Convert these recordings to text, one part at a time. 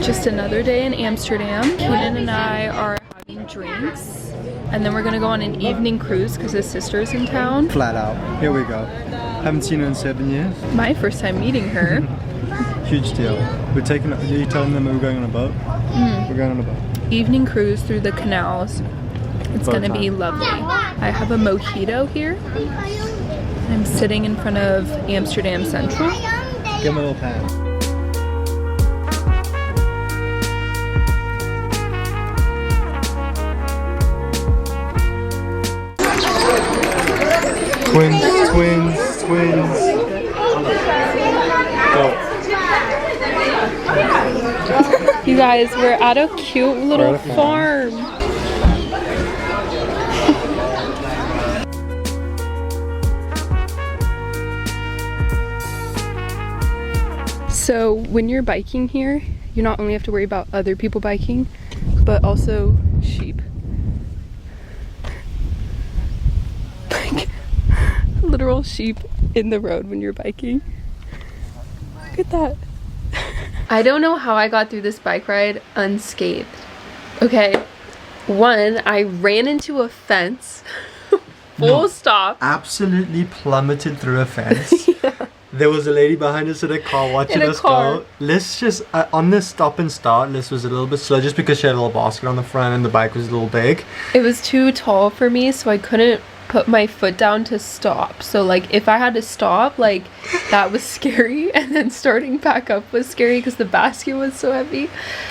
Just another day in Amsterdam. Keenan and I are having drinks, and then we're gonna go on an evening cruise because his sister's in town. Flat out. Here we go. Haven't seen her in 7 years. My first time meeting her. Huge deal. We're taking. Are you telling them we're going on a boat? We're going on a boat. Evening cruise through the canals. It's gonna be lovely. I have a mojito here. I'm sitting in front of Amsterdam Central. Give him a little pan. Twins, twins, twins. Oh. You guys, we're at a cute little farm. So when you're biking here, you not only have to worry about other people biking, but also sheep. Like literal sheep in the road when you're biking. Look at that. I don't know how I got through this bike ride unscathed. Okay, one, I ran into a fence. Full stop. Absolutely plummeted through a fence. Yeah. There was a lady behind us in a car watching us go. Liz just, on this stop and start, Liz was a little bit slow just because she had a little basket on the front and the bike was a little big. It was too tall for me, so I couldn't put my foot down to stop. So like if I had to stop, like that was scary, and then starting back up was scary because the basket was so heavy.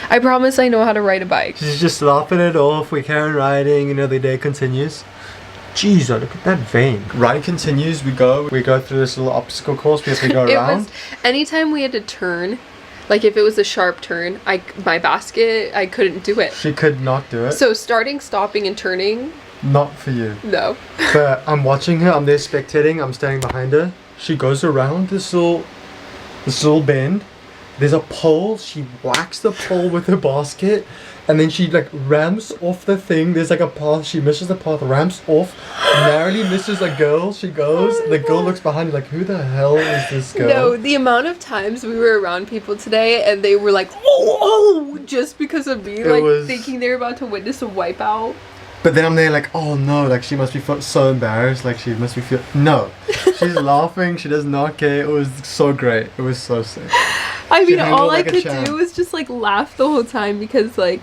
I promise I know how to ride a bike. She's just laughing it off. We carry on riding, you know, the day continues. Jeez, look at that vein. Ride continues, we go through this little obstacle course, we have to go around. Anytime we had to turn, like if it was a sharp turn, my basket, I couldn't do it. She could not do it. So starting, stopping, and turning. Not for you. No. But I'm watching her, I'm there spectating, I'm standing behind her. She goes around this little bend. There's a pole, she whacks the pole with her basket. And then she like ramps off the thing. There's like a path. She misses the path, ramps off, narrowly misses a girl. She goes. The girl looks behind her like, who the hell is this girl? No, the amount of times we were around people today and they were like, oh, just because of me, thinking they're about to witness a wipeout. But then I'm there like, oh no, like she must be so embarrassed. Like she must be no. She's laughing. She does not care. It was so great. It was so sick. I mean, all I could do was just like laugh the whole time because like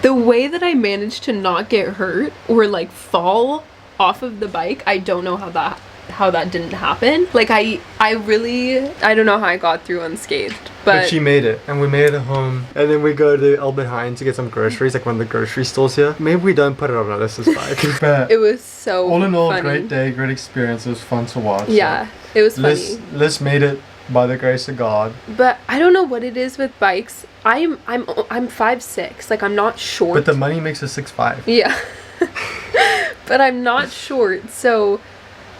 the way that I managed to not get hurt or like fall off of the bike, I don't know how that didn't happen. Like I don't know how I got through unscathed. But she made it, and we made it home. And then we go to Albert Heijn to get some groceries, like one of the grocery stores here. Maybe we don't put it on Alyssa's bike. But it was so all in all, funny. Great day, great experience. It was fun to watch. Yeah, it was funny. Liz made it by the grace of God. But I don't know what it is with bikes. I'm 5'6". Like I'm not short. But the money makes us 6'5". Yeah. But I'm not short, so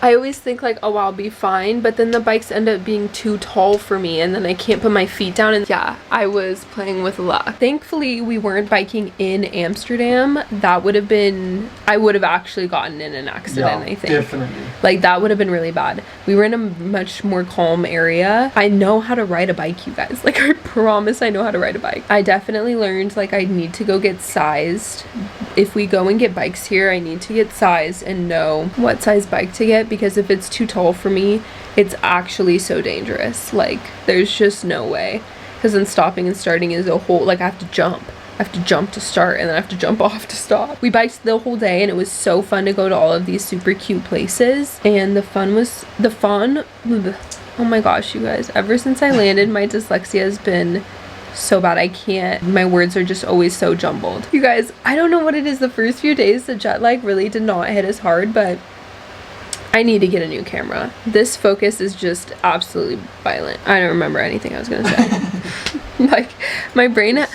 I always think like, oh, I'll be fine, but then the bikes end up being too tall for me, and then I can't put my feet down, and yeah, I was playing with luck. Thankfully, we weren't biking in Amsterdam. That would have been, I would have actually gotten in an accident, I think. Definitely. Like, that would have been really bad. We were in a much more calm area. I know how to ride a bike, you guys. Like, I promise I know how to ride a bike. I definitely learned, like, I need to go get sized. If we go and get bikes here, I need to get sized and know what size bike to get, because if it's too tall for me, it's actually so dangerous. Like, there's just no way. Because then stopping and starting is a whole, like, I have to jump. I have to jump to start, and then I have to jump off to stop. We biked the whole day, and it was so fun to go to all of these super cute places. And oh my gosh, you guys, ever since I landed, my dyslexia has been so bad. I can't, my words are just always so jumbled. You guys, I don't know what it is. The first few days, the jet lag really did not hit as hard, but I need to get a new camera. This focus is just absolutely violent. I don't remember anything I was gonna say. Like, my brain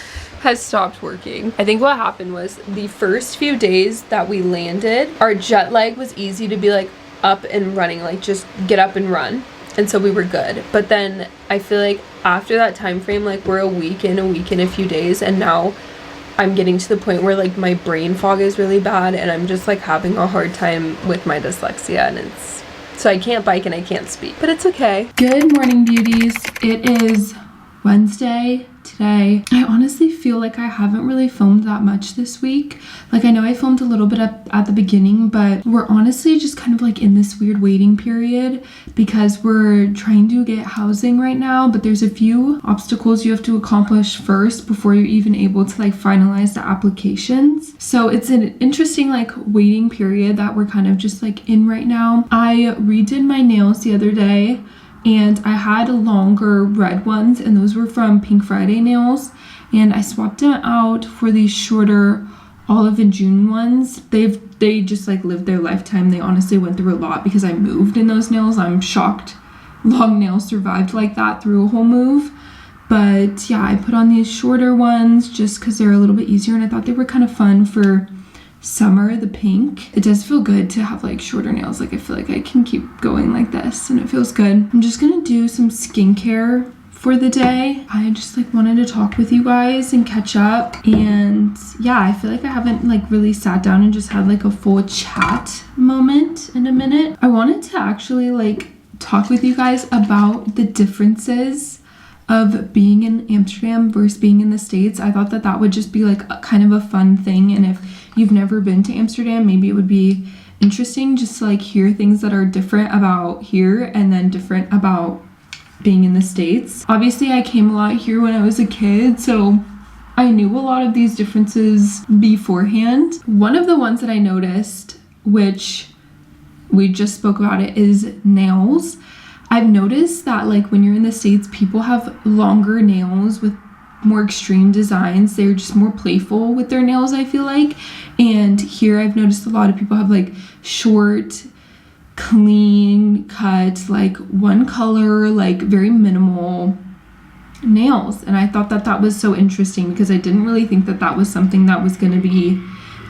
has stopped working. I think what happened was the first few days that we landed, our jet lag was easy to be like up and running, like just get up and run. And so we were good. But then I feel like after that time frame, like we're a week in, a few days, and now I'm getting to the point where like my brain fog is really bad, and I'm just like having a hard time with my dyslexia, and it's, so I can't bike and I can't speak, but it's okay. Good morning, beauties. It is Wednesday, today. I honestly feel like I haven't really filmed that much this week. Like, I know I filmed a little bit at the beginning, but we're honestly just kind of like in this weird waiting period because we're trying to get housing right now, but there's a few obstacles you have to accomplish first before you're even able to like finalize the applications. So it's an interesting like waiting period that we're kind of just like in right now. I redid my nails the other day, and I had longer red ones, and those were from Pink Friday Nails, and I swapped them out for these shorter Olive and June ones. They just like lived their lifetime. They honestly went through a lot because I moved in those nails. I'm shocked long nails survived like that through a whole move. But yeah, I put on these shorter ones just because they're a little bit easier, and I thought they were kind of fun for summer, the pink. It does feel good to have like shorter nails. Like, I feel like I can keep going like this and it feels good. I'm just gonna do some skincare for the day. I just like wanted to talk with you guys and catch up, and yeah, I feel like I haven't like really sat down and just had like a full chat moment in a minute. I wanted to actually like talk with you guys about the differences of being in Amsterdam versus being in the States. I thought that that would just be like a kind of a fun thing, and if you've never been to Amsterdam, maybe it would be interesting just to like hear things that are different about here and then different about being in the States. Obviously, I came a lot here when I was a kid, so I knew a lot of these differences beforehand. One of the ones that I noticed, which we just spoke about it, is nails. I've noticed that like when you're in the States, people have longer nails with more extreme designs. They're just more playful with their nails, I feel like. And here I've noticed a lot of people have like short, clean cut, like one color, like very minimal nails. And I thought that that was so interesting because I didn't really think that that was something that was going to be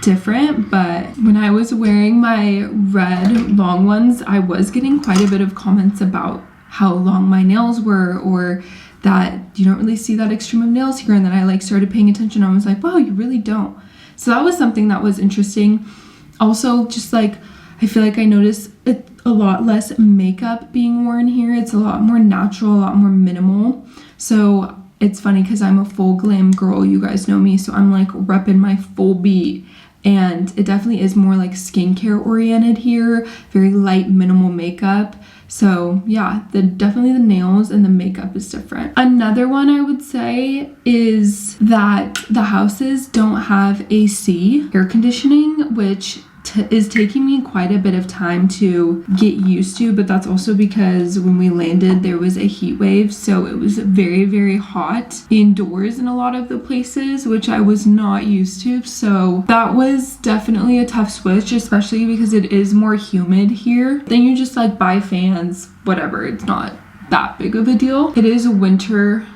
different. But when I was wearing my red long ones, I was getting quite a bit of comments about how long my nails were, or that you don't really see that extreme of nails here. And then I like started paying attention. I was like, wow, you really don't. So that was something that was interesting. Also, just like I feel like I noticed a lot less makeup being worn here. It's a lot more natural, a lot more minimal. So it's funny because I'm a full glam girl, you guys know me, so I'm like repping my full beat. And it definitely is more like skincare oriented here, very light, minimal makeup. So yeah, definitely the nails and the makeup is different. Another one I would say is that the houses don't have AC, air conditioning, which is taking me quite a bit of time to get used to, but that's also because when we landed there was a heat wave, so it was very, very hot indoors in a lot of the places, which I was not used to. So that was definitely a tough switch, especially because it is more humid here. Then you just like buy fans, whatever, it's not that big of a deal. It is winter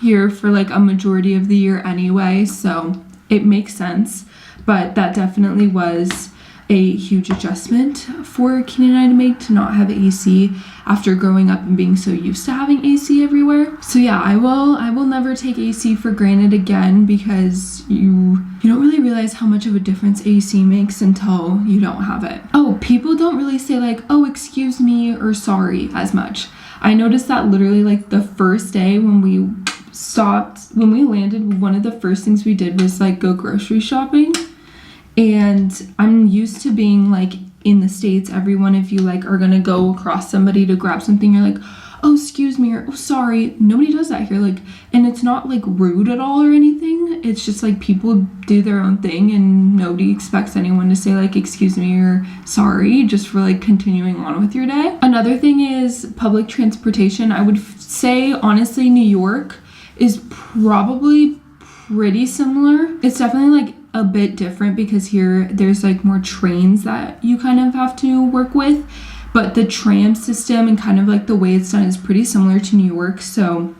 here for like a majority of the year anyway, so it makes sense. But that definitely was a huge adjustment for Keenan and I to make, to not have AC after growing up and being so used to having AC everywhere. So yeah, I will never take AC for granted again, because you don't really realize how much of a difference AC makes until you don't have it. Oh, people don't really say like, oh, excuse me or sorry as much. I noticed that literally like the first day when we landed, one of the first things we did was like go grocery shopping. And I'm used to being like in the States, everyone, if you like are gonna go across somebody to grab something, you're like, oh, excuse me, or oh, sorry. Nobody does that here. Like, and it's not like rude at all or anything. It's just like people do their own thing, and nobody expects anyone to say like, excuse me or sorry, just for like continuing on with your day. Another thing is public transportation. I would say honestly, New York is probably pretty similar. It's definitely like a bit different because here there's like more trains that you kind of have to work with, but the tram system and kind of like the way it's done is pretty similar to New York. So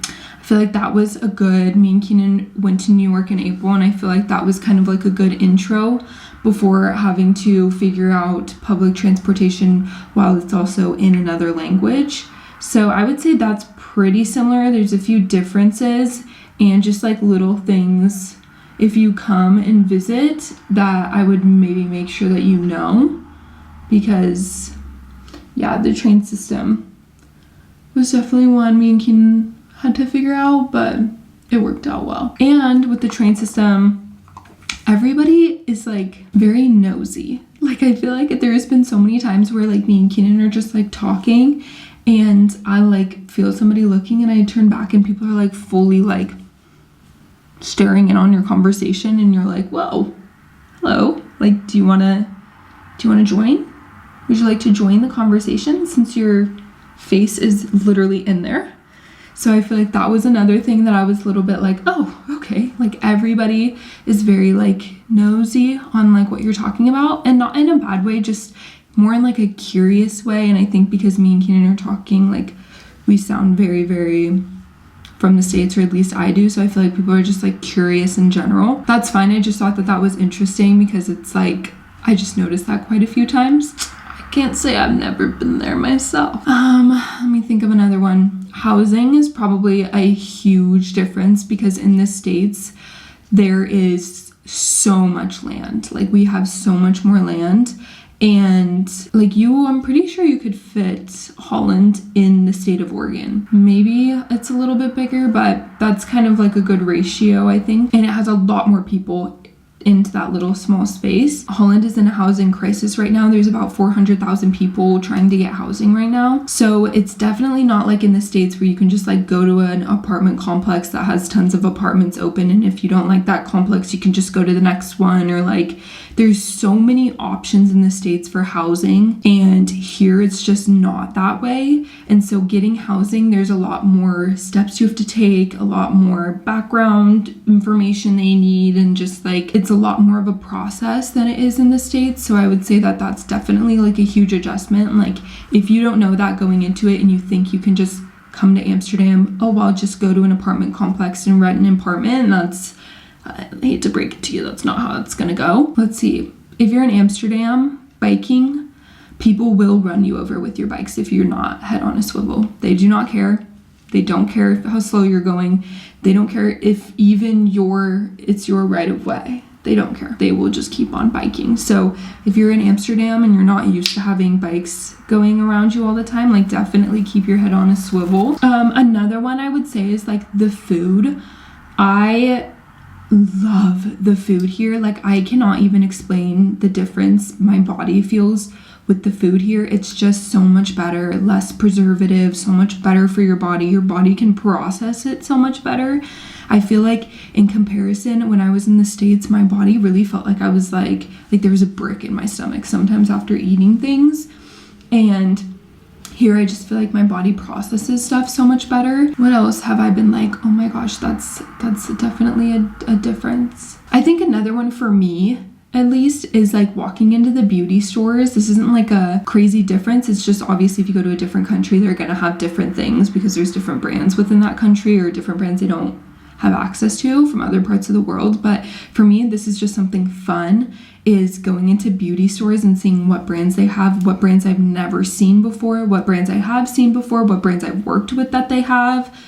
I feel like that was a good, me and Keenan went to New York in April, and I feel like that was kind of like a good intro before having to figure out public transportation while it's also in another language. So I would say that's pretty similar. There's a few differences and just like little things if you come and visit that I would maybe make sure that you know, because yeah, the train system was definitely one me and Keenan had to figure out, but it worked out well. And with the train system, everybody is like very nosy. Like I feel like there's been so many times where like me and Keenan are just like talking and I like feel somebody looking and I turn back and people are like fully like staring in on your conversation and you're like, whoa, hello, like do you want to join? Would you like to join the conversation since your face is literally in there? So I feel like that was another thing that I was a little bit like, oh, okay. Like everybody is very like nosy on like what you're talking about, and not in a bad way, just more in like a curious way. And I think because me and Keenan are talking, like we sound very, very from the States, or at least I do. So I feel like people are just like curious in general. That's fine. I just thought that that was interesting because it's like, I just noticed that quite a few times. I can't say I've never been there myself. Let me think of another one. Housing is probably a huge difference because in the States, there is so much land. Like we have so much more land. And like I'm pretty sure you could fit Holland in the state of Oregon. Maybe it's a little bit bigger, but that's kind of like a good ratio, I think. And it has a lot more people into that little small space. Holland is in a housing crisis right now. There's about 400,000 people trying to get housing right now. So it's definitely not like in the States where you can just like go to an apartment complex that has tons of apartments open, and if you don't like that complex, you can just go to the next one, or like there's so many options in the States for housing, and here it's just not that way. And so getting housing, there's a lot more steps you have to take, a lot more background information they need, and just like it's a lot more of a process than it is in the States. So I would say that that's definitely like a huge adjustment. Like if you don't know that going into it and you think you can just come to Amsterdam, oh well, just go to an apartment complex and rent an apartment, that's, I hate to break it to you, that's not how it's gonna go. Let's see, if you're in Amsterdam biking, people will run you over with your bikes if you're not head on a swivel. They do not care. They don't care how slow you're going. They don't care if even it's your right of way. They don't care. They will just keep on biking. So if you're in Amsterdam and you're not used to having bikes going around you all the time, like definitely keep your head on a swivel. Another one I would say is like the food. I love the food here. Like I cannot even explain the difference my body feels with the food here. It's just so much better, less preservative, so much better for your body. Your body can process it so much better. I feel like in comparison, when I was in the States, my body really felt like I was like there was a brick in my stomach sometimes after eating things. And here I just feel like my body processes stuff so much better. What else have I been like, oh my gosh, that's definitely a difference. I think another one for me, at least, is like walking into the beauty stores. This isn't like a crazy difference. It's just obviously if you go to a different country, they're gonna have different things because there's different brands within that country, or different brands they don't have access to from other parts of the world. But for me, this is just something fun, is going into beauty stores and seeing what brands they have, what brands I've never seen before, what brands I have seen before, what brands I've worked with that they have.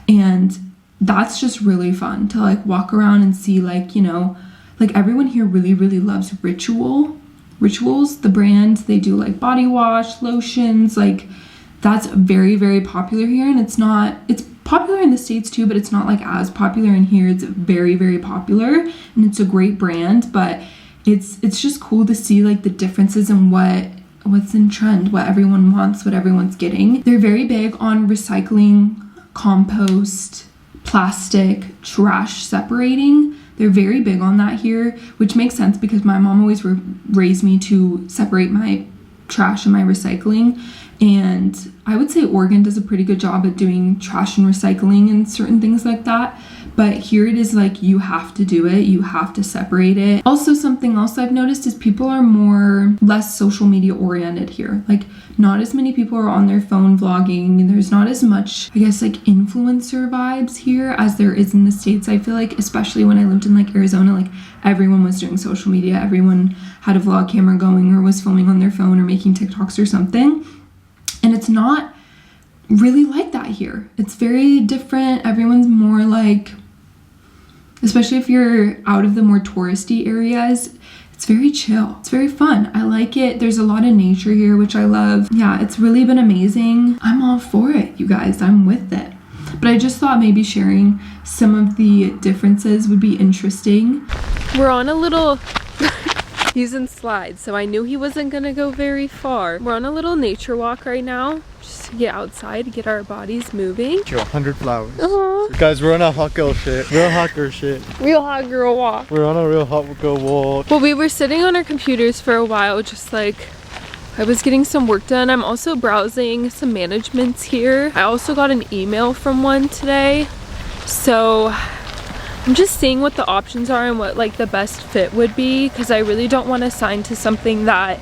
And that's just really fun to like walk around and see, like, you know, like everyone here really, really loves Rituals, the brand. They do like body wash, lotions, like that's very, very popular here. And it's popular in the States too, but it's not like as popular in here. It's very, very popular and it's a great brand, but it's just cool to see like the differences in what's in trend, what everyone wants, what everyone's getting. They're very big on recycling, compost, plastic, trash separating. They're very big on that here, which makes sense because my mom always raised me to separate my trash and my recycling. And I would say Oregon does a pretty good job at doing trash and recycling and certain things like that. But here it is like you have to do it. You have to separate it. Also, something else I've noticed is people are less social media oriented here. Like not as many people are on their phone vlogging, and there's not as much, I guess, like influencer vibes here as there is in the States. I feel like, especially when I lived in like Arizona, like everyone was doing social media. Everyone had a vlog camera going or was filming on their phone or making TikToks or something. And it's not really like that here. It's very different. Everyone's more like, especially if you're out of the more touristy areas, it's very chill. It's very fun. I like it. There's a lot of nature here, which I love. Yeah, it's really been amazing. I'm all for it, you guys. I'm with it. but I just thought maybe sharing some of the differences would be interesting. We're on a little he's in slides, so I knew he wasn't gonna go very far. We're on a little nature walk right now, just to get outside, get our bodies moving. 100 flowers. Aww. Guys, we're on a hot girl shit. Real hot girl shit. Real hot girl walk. We're on a real hot girl walk. Well, we were sitting on our computers for a while, just like I was getting some work done. I'm also browsing some managements here. I also got an email from one today, so I'm just seeing what the options are and what like the best fit would be, because I really don't want to sign to something that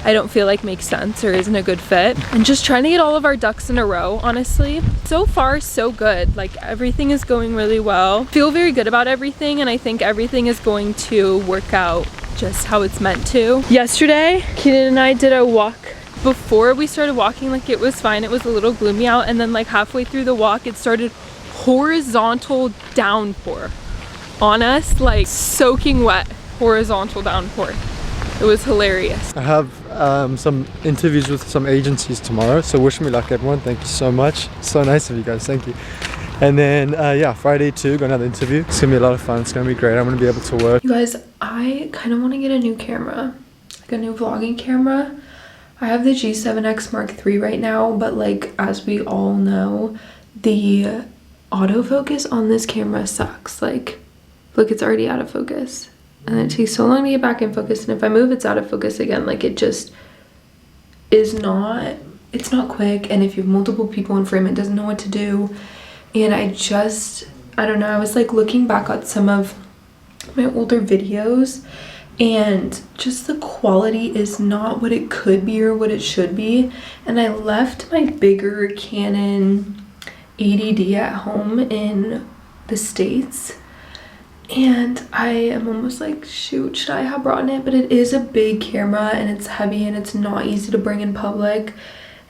I don't feel like makes sense or isn't a good fit. And just trying to get all of our ducks in a row, honestly. So far, so good. Like everything is going really well. Feel very good about everything, and I think everything is going to work out just how it's meant to. Yesterday, Keenan and I did a walk. Before we started walking, like it was fine. It was a little gloomy out, and then like halfway through the walk, it started horizontal downpour on us, like soaking wet horizontal downpour. It was hilarious. I have some interviews with some agencies tomorrow, so wish me luck, everyone. Thank you so much. So nice of you guys. Thank you. And then yeah, Friday too, got another interview. It's gonna be a lot of fun. It's gonna be great. I'm gonna be able to work. You guys, I kind of want to get a new camera, like a new vlogging camera. I have the G7X Mark III right now, but like as we all know, the autofocus on this camera sucks. Like, look, it's already out of focus, and it takes so long to get back in focus, and if I move, it's out of focus again. Like, it just is not, it's not quick, and if you have multiple people in frame, it doesn't know what to do. And I don't know, I was like looking back at some of my older videos, and just the quality is not what it could be or what it should be. And I left my bigger Canon 80D at home in the States, and I am almost like, shoot, should I have brought it? But it is a big camera, and it's heavy, and it's not easy to bring in public,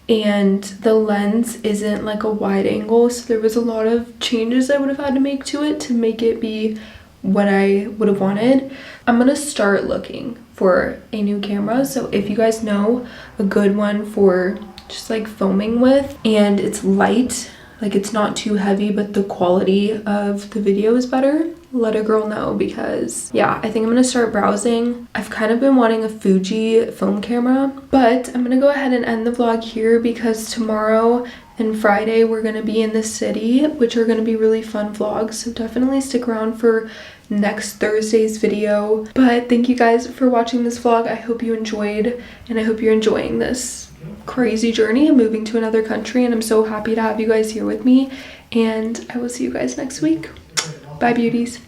and the lens isn't like a wide angle, so there was a lot of changes I would have had to make to it to make it be what I would have wanted. I'm gonna start looking for a new camera, so if you guys know a good one for just like filming with, and it's light, like it's not too heavy, but the quality of the video is better, let a girl know, because yeah, I think I'm gonna start browsing. I've kind of been wanting a Fuji film camera, but I'm gonna go ahead and end the vlog here because tomorrow and Friday we're gonna be in the city, which are gonna be really fun vlogs, so definitely stick around for next Thursday's video. But thank you guys for watching this vlog. I hope you enjoyed, and I hope you're enjoying this crazy journey of moving to another country, and I'm so happy to have you guys here with me, and I will see you guys next week. Bye, beauties.